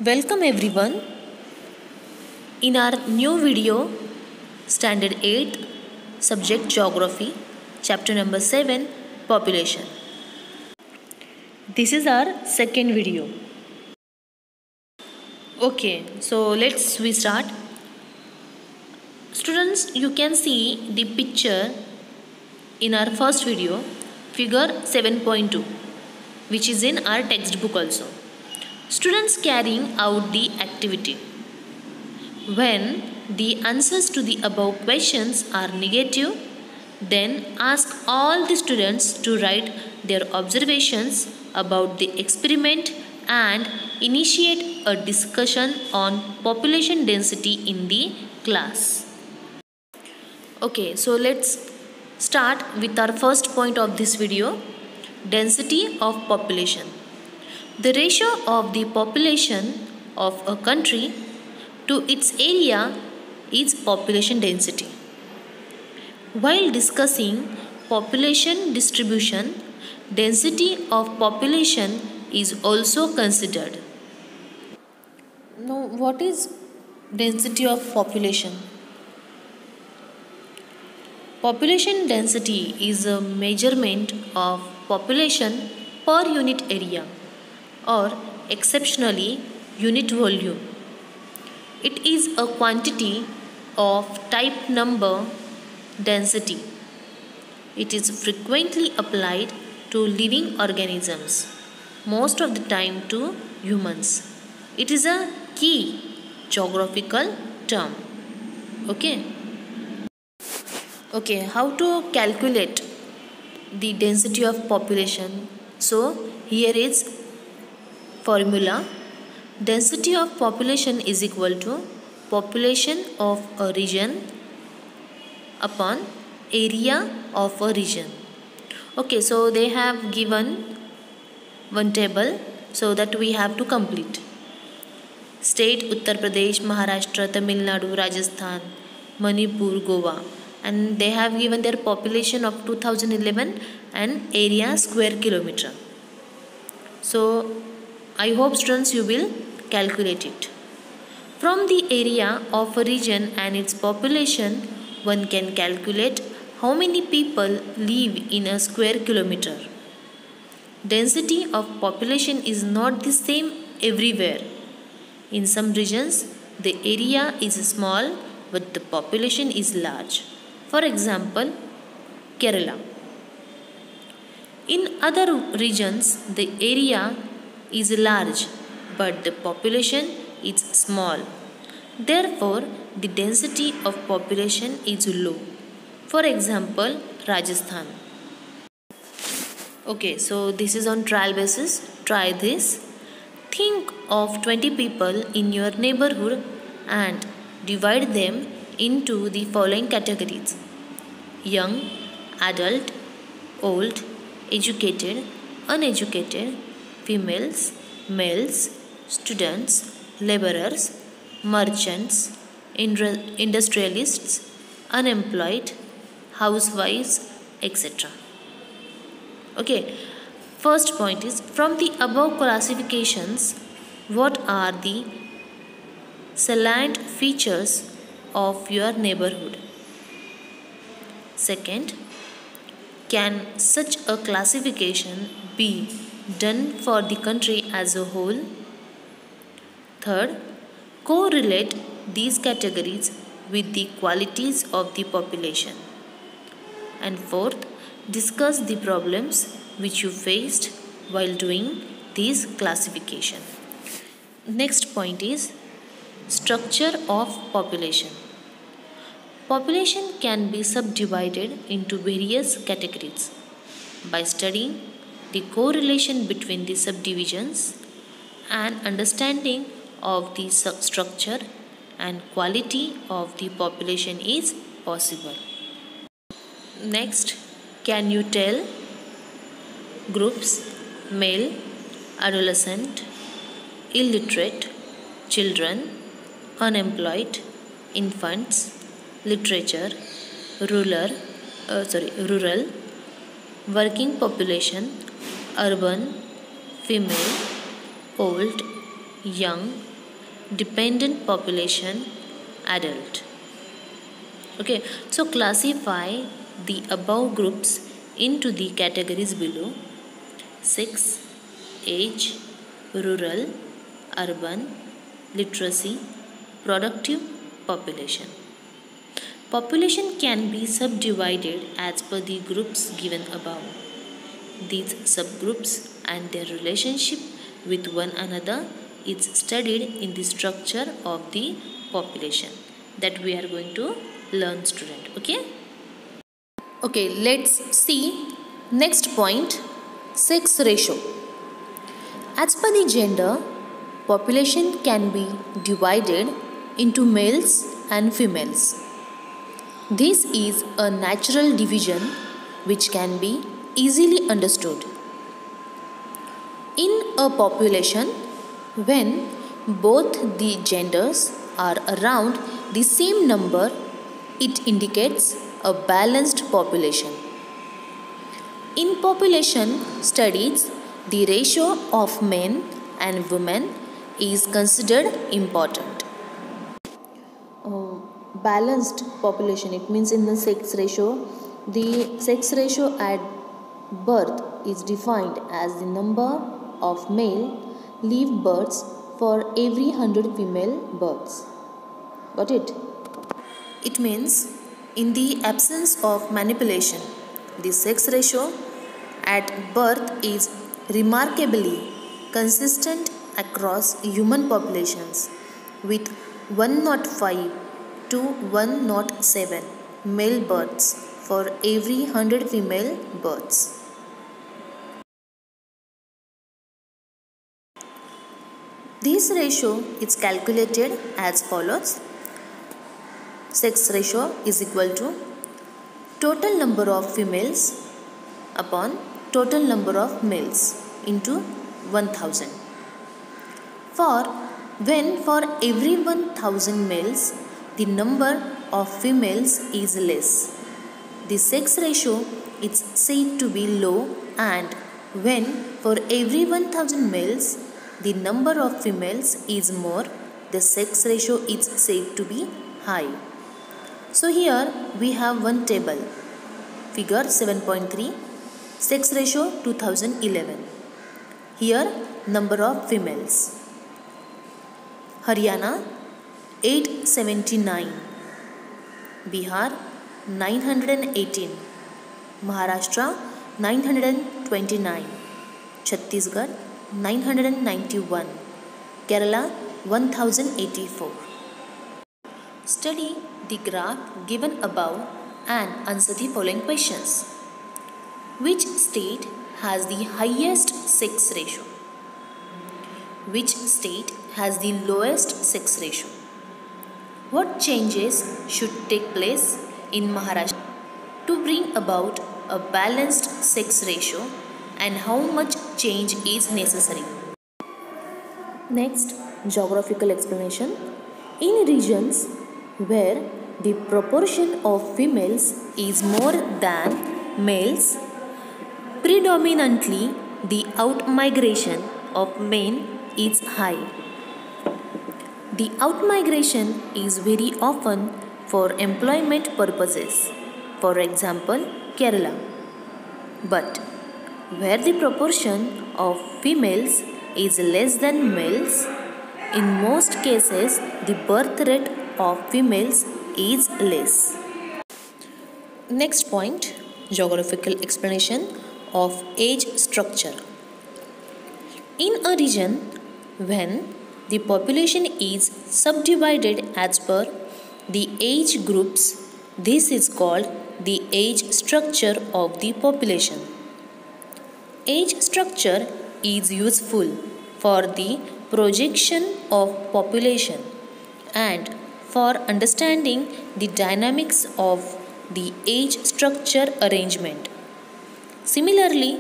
Welcome everyone in our new video Standard 8 Subject Geography Chapter number 7 Population. This is our second video. Okay, so we start. Students, you can see the picture in our first video, figure 7.2, which is in our textbook also. Students carrying out the activity. When the answers to the above questions are negative, then ask all the students to write their observations about the experiment and initiate a discussion on population density in the class. Okay, so let's start with our first point of this video, density of population. The ratio of the population of a country to its area is population density. While discussing population distribution, density of population is also considered. Now, what is density of population? Population density is a measurement of population per unit area or exceptionally unit volume. It is a quantity of type number density. It is frequently applied to living organisms, most of the time to humans. It is a key geographical term. Okay, how to calculate the density of population? So, here is formula. Density of population is equal to population of a region upon area of a region. Okay, so they have given one table so that we have to complete. State Uttar Pradesh, Maharashtra, Tamil Nadu, Rajasthan, Manipur, Goa, and they have given their population of 2011 and area square kilometer. So I hope students you will calculate it. From the area of a region and its population, one can calculate how many people live in a square kilometer. Density of population is not the same everywhere. In some regions, the area is small but the population is large. For example, Kerala. In other regions, the area is large but the population is small. Therefore, the density of population is low. For example, Rajasthan. Okay, so this is on trial basis. Try this. Think of 20 people in your neighborhood and divide them into the following categories: young, adult, old, educated, uneducated, females, males, students, laborers, merchants, industrialists, unemployed, housewives, etc. Okay, first point is, from the above classifications, what are the salient features of your neighborhood? Second, can such a classification be done for the country as a whole? Third, correlate these categories with the qualities of the population. And fourth, discuss the problems which you faced while doing this classification. Next point is structure of population. Population can be subdivided into various categories by studying the correlation between the subdivisions and understanding of the structure and quality of the population is possible. Next, can you tell groups: male, adolescent, illiterate, children, unemployed, infants, literature, rural, working population, urban, female, old, young, dependent population, adult. Okay, so classify the above groups into the categories below: sex, age, rural, urban, literacy, productive, population. Population can be subdivided as per the groups given above. These subgroups and their relationship with one another is studied in the structure of the population that we are going to learn, student. Okay, let's see next point: sex ratio. As per the gender, population can be divided into males and females. This is a natural division which can be easily understood. In a population, when both the genders are around the same number, it indicates a balanced population. In population studies, the ratio of men and women is considered important. Balanced population, it means in the sex ratio, the sex ratio at birth is defined as the number of male live births for every 100 female births. Got it? It means in the absence of manipulation, the sex ratio at birth is remarkably consistent across human populations, with 105 to 107 male births for every 100 female births. This ratio is calculated as follows: sex ratio is equal to total number of females upon total number of males into 1000. For every 1000 males, the number of females is less, the sex ratio is said to be low, and when for every 1000 males, the number of females is more, the sex ratio is said to be high. So here we have one table, figure 7.3, sex ratio 2011. Here number of females: Haryana 879, Bihar 918, Maharashtra 929, Chhattisgarh 991, Kerala 1084. Study the graph given above and answer the following questions. Which state has the highest sex ratio? Which state has the lowest sex ratio? What changes should take place in Maharashtra to bring about a balanced sex ratio, and how much change is necessary? Next, geographical explanation. In regions where the proportion of females is more than males, predominantly the outmigration of men is high. The outmigration is very often for employment purposes, for example, Kerala. But where the proportion of females is less than males, in most cases the birth rate of females is less. Next point, geographical explanation of age structure. In a region when the population is subdivided as per the age groups, this is called the age structure of the population. Age structure is useful for the projection of population and for understanding the dynamics of the age structure arrangement. Similarly,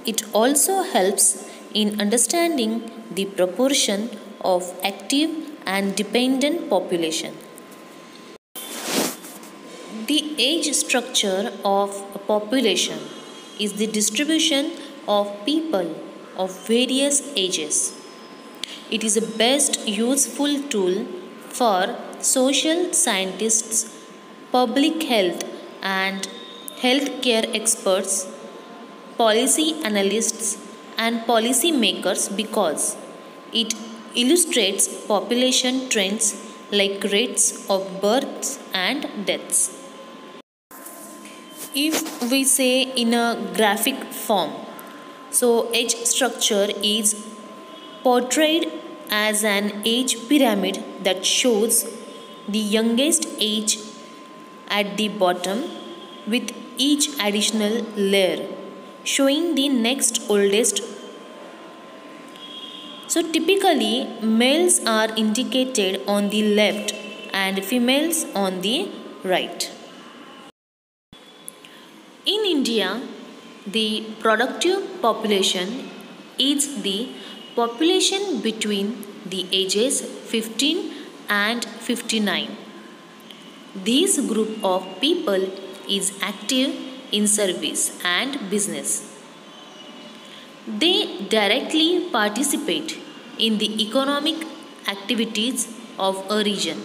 it also helps in understanding the proportion of active and dependent population. The age structure of a population is the distribution of people of various ages. it is a best useful tool for social scientists, public health and healthcare experts, policy analysts and policy makers because it illustrates population trends like rates of births and deaths. If we say in a graphic form, so age structure is portrayed as an age pyramid that shows the youngest age at the bottom with each additional layer showing the next oldest. So typically males are indicated on the left and females on the right. In India, the productive population is the population between the ages 15 and 59. This group of people is active in service and business. They directly participate in the economic activities of a region.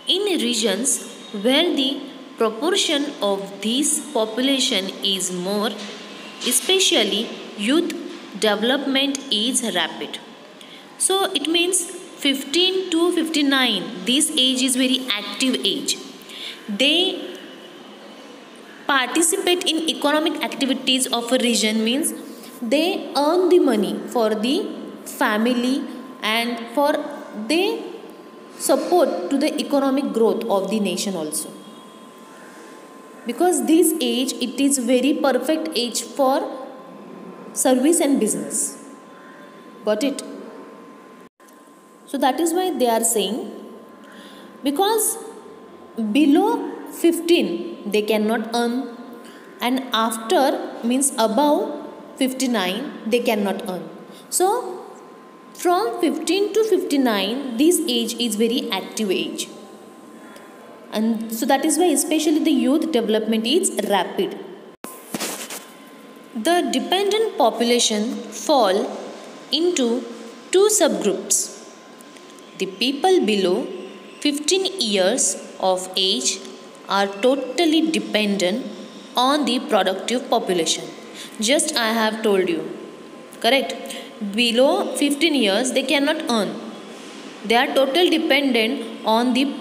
In regions where the proportion of this population is more, especially youth development is rapid. So it means 15 to 59, this age is very active age. They participate in economic activities of a region, means they earn the money for the family and for they support to the economic growth of the nation also, because this age it is very perfect age for service and business. Got it? So that is why they are saying, because below 15 they cannot earn and after means above 59 they cannot earn. So from 15 to 59 this age is very active age, and so that is why especially the youth development is rapid. The dependent population fall into two subgroups. The people below 15 years of age are totally dependent on the productive population. Just I have told you, correct? Below 15 years they cannot earn. They are totally dependent on the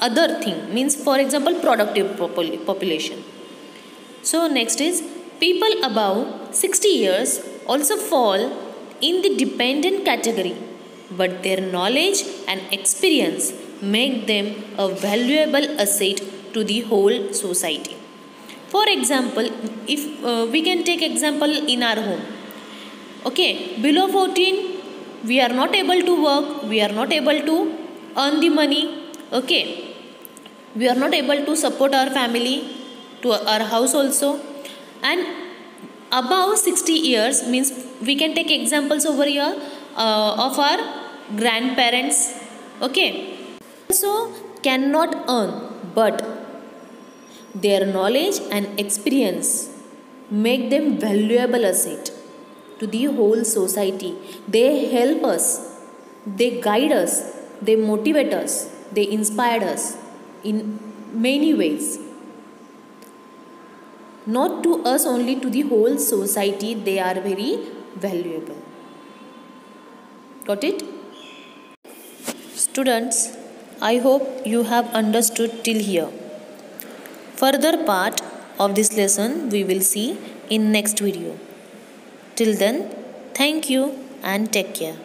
other thing, means for example productive population. So next is people above 60 years also fall in the dependent category, but their knowledge and experience make them a valuable asset to the whole society. For example, if we can take example in our home. Okay, below 14 we are not able to work, we are not able to earn the money. Okay, we are not able to support our family, to our house also. And above 60 years means we can take examples over here of our grandparents. Okay, so cannot earn, but their knowledge and experience make them valuable asset to the whole society. They help us, they guide us, they motivate us, they inspire us in many ways. Not to us only, to the whole society they are very valuable. Got it? Students, I hope you have understood till here. Further part of this lesson we will see in next video. Till then, thank you and take care.